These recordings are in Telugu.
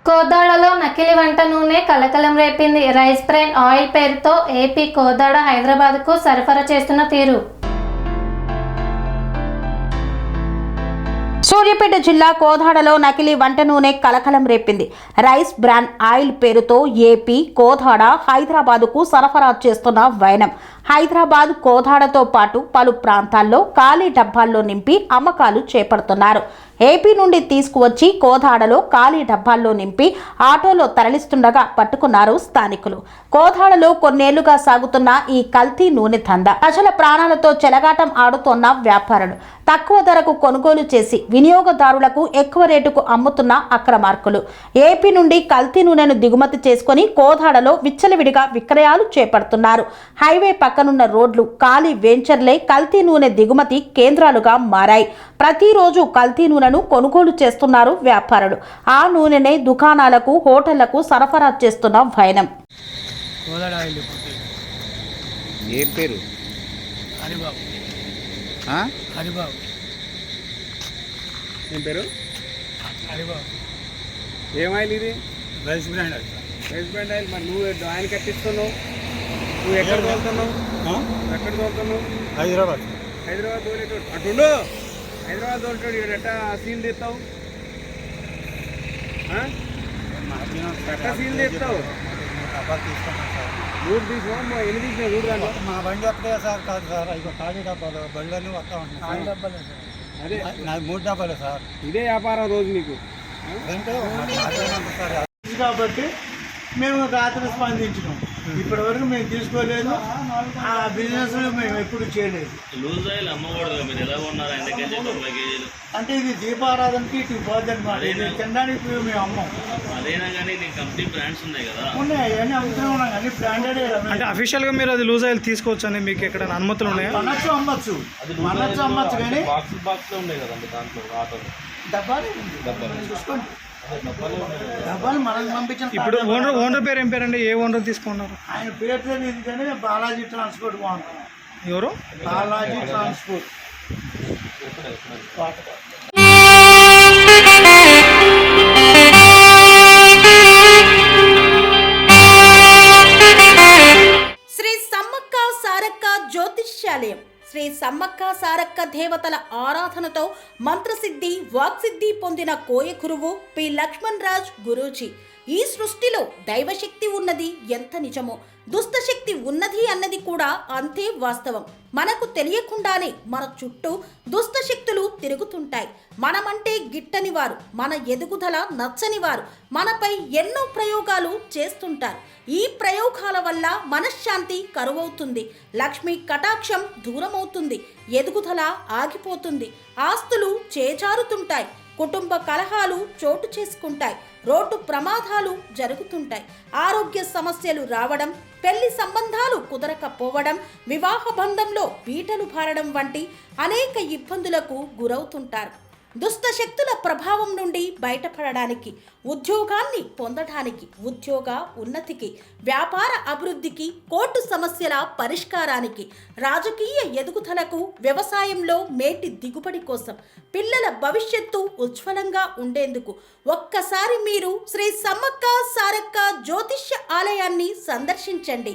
కోదాడలో నకిలీ వంట నూనె కలకలం రేపింది. రైస్ బ్రాన్ ఆయిల్ పేరుతో ఏపీ కోదాడ హైదరాబాద్కు సరఫరా చేస్తున్న తీరు. సూర్యాపేట జిల్లా కోదాడలో నకిలీ వంట నూనె కలకలం రేపింది. రైస్ బ్రాన్ ఆయిల్ పేరుతో ఏపీ కోదాడ హైదరాబాద్కు సరఫరా చేస్తున్న వైనం. హైదరాబాద్ కోదాడతో పాటు పలు ప్రాంతాల్లో ఖాళీ డబ్బాల్లో నింపి అమ్మకాలు చేపడుతున్నారు. ఏపీ నుండి తీసుకువచ్చి కోదాడలో ఖాళీ డబ్బాల్లో నింపి ఆటోలో తరలిస్తుండగా పట్టుకున్నారు స్థానికులు. కోదాడలో కొన్నేళ్లుగా సాగుతున్న ఈ కల్తీ నూనె దందా ప్రజల ప్రాణాలతో చెలగాటం ఆడుతోన్న వ్యాపారులు, తక్కువ ధరకు కొనుగోలు చేసి వినియోగదారులకు ఎక్కువ రేటుకు అమ్ముతున్న అక్రమార్కులు ఏపీ నుండి కల్తీ నూనెను దిగుమతి చేసుకుని కోదాడలో విచ్చలవిడిగా విక్రయాలు చేపడుతున్నారు. హైవే పక్కనున్న రోడ్లు ఖాళీ వెంచర్లే కల్తీ నూనె దిగుమతి కేంద్రాలుగా మారాయి. ప్రతిరోజు కల్తీ నూనెను కొనుగోలు చేస్తున్నారు వ్యాపారులు. ఆ నూనెనే దుకాణాలకు, హోటళ్లకు సరఫరా చేస్తున్న వైనం. ఏం పేరు? హరిబాబు. ఏం పేరు? హరిబాబు. ఏం ఆయిల్ ఇది? Rice brand oil. Rice brand oil. మరి నువ్వు ఆయన కట్టిస్తున్నావు, నువ్వు ఎక్కడ తోలుతున్నావు? ఎక్కడ తోలుతున్నావు? హైదరాబాద్. హైదరాబాద్ తోలేటోడు అటుండు. హైదరాబాద్ తోలేటోడు ఇక్కడ ఎట్టా సీల్ తీస్తావు? ఎట్టా సీల్ తీస్తావు? రూట్ తీసుకున్నా, ఎన్ని తీసినా రూట్ దాంట్లో మా బండి వస్తాయా సార్? కాదు సార్, ఇక ఖాళీ డబ్బాలు బండ్లన్నీ వస్తా ఉంటాయి. అదే నాకు 3 డబ్బాలే సార్. ఇదే వ్యాపారం రోజు నీకు. కాబట్టి మేము రాత్రి స్పందించినాం. ఇప్పటి వరకు మేము తీసుకోలేదు. ఆ బిజినెస్ మేము ఎప్పుడు చేయలేదు. లూజ్ ఆయిల్ అమ్మకూడదు. మీరు ఎలా ఉన్నారు? ఎందుకంటే 90 కేజీలు అంటే ఇది దీపారాధనకి ఇటు పోద్ది అనమాట. ఇది తినడానికి మేము అమ్మం. అదైనా కానీ నీకు కంపెనీ బ్రాండ్స్ ఉన్నాయి కదా, ఉన్నాయి అవన్నీ అమ్ముతూనే ఉన్నాం. కానీ బ్రాండెడ్ అంటే అఫీషియల్గా మీరు అది లూజ్ ఆయిల్ తీసుకోవచ్చు అని మీకు ఎక్కడ అనుమతులు ఉన్నాయా? మనచ్చు అమ్మచ్చు కానీ బాక్స్ లో ఉన్నాయి కదండి, దాంట్లో ఆటోలో డబ్బాలు చూసుకోండి. డబ్బాలు మనకు పంపించిన. ఇప్పుడు ఓనర్ పేరు ఏం పేరండి? ఏ ఓనర్ తీసుకున్నారు? ఆయన పేరు తెలియదు కానీ బాలాజీ ట్రాన్స్పోర్ట్ బాగుంటుంది. ఎవరు? బాలాజీ ట్రాన్స్పోర్ట్. శ్రీ సమ్మక్క సారక్క జ్యోతిష్యాలయం. శ్రీ సమ్మక్క సారక్క దేవతల ఆరాధనతో మంత్రసిద్ధి, వాక్సిద్ధి పొందిన కోయ గురువు పి లక్ష్మణ్ రాజ్ గురూజీ. ఈ సృష్టిలో దైవశక్తి ఉన్నది ఎంత నిజమో, దుష్టశక్తి ఉన్నది అన్నది కూడా అంతే వాస్తవం. మనకు తెలియకుండానే మన చుట్టూ దుష్టశక్తులు తిరుగుతుంటాయి. మనమంటే గిట్టని వారు, మన ఎదుగుదల నచ్చని వారు మనపై ఎన్నో ప్రయోగాలు చేస్తుంటారు. ఈ ప్రయోగాల వల్ల మనశ్శాంతి కరువవుతుంది, లక్ష్మీ కటాక్షం దూరమవుతుంది, ఎదుగుదల ఆగిపోతుంది, ఆస్తులు చేజారుతుంటాయి, కుటుంబ కలహాలు చోటు చేసుకుంటాయి, రోడ్డు ప్రమాదాలు జరుగుతుంటాయి, ఆరోగ్య సమస్యలు రావడం, పెళ్లి సంబంధాలు కుదరకపోవడం, వివాహ బంధంలో పీటలు భారడం వంటి అనేక ఇబ్బందులకు గురవుతుంటారు. దుష్టశక్తుల ప్రభావం నుండి బయటపడడానికి, ఉద్యోగాన్ని పొందడానికి, ఉద్యోగ ఉన్నతికి, వ్యాపార అభివృద్ధికి, కోర్టు సమస్యల పరిష్కారానికి, రాజకీయ ఎదుగుదలకు, వ్యవసాయంలో మేటి దిగుబడి కోసం, పిల్లల భవిష్యత్తు ఉజ్వలంగా ఉండేందుకు ఒక్కసారి మీరు శ్రీ సమ్మక్క సారక్క జ్యోతిష్య ఆలయాన్ని సందర్శించండి.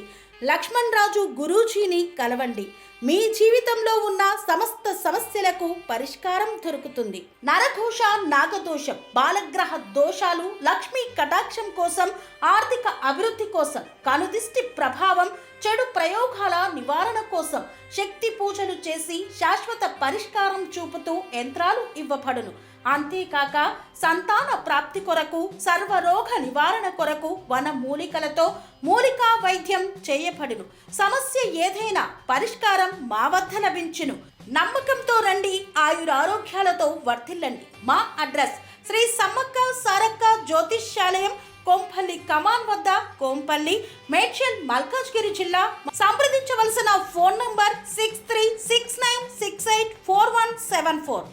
లక్ష్మణ్ రాజు గురూజీని కలవండి. మీ జీవితంలో ఉన్న సమస్త సమస్యలకు పరిష్కారం దొరుకుతుంది. నరదోష, నాగదోషం, బాలగ్రహ దోషాలు, లక్ష్మీ కటాక్షం కోసం, ఆర్థిక అభివృద్ధి కోసం, కనుదిష్టి ప్రభావం, చెడు ప్రయోగాల నివారణ కోసం శక్తి పూజలు చేసి శాశ్వత పరిష్కారం చూపుతూ యంత్రాలు ఇవ్వబడును. అంతేకాక సంతాన ప్రాప్తి కొరకు, సర్వరోగ నివారణ కొరకు వన మూలికలతో మూలికా వైద్యం చేయబడును. సమస్య ఏదైనా పరిష్కారం మా వద్ద లభించును. నమ్మకంతో రండి, ఆయురారోగ్యాలతో వర్ధిల్లండి. మా అడ్రస్ శ్రీ సమ్మక్క సారక్క జ్యోతిష్యాలయం, కొంపల్లి కమాన్ వద్ద, కొంపల్లి, మేడ్చల్, మల్కాజ్గిరి జిల్లా. సంప్రదించవలసిన ఫోన్ నంబర్ 6369684174.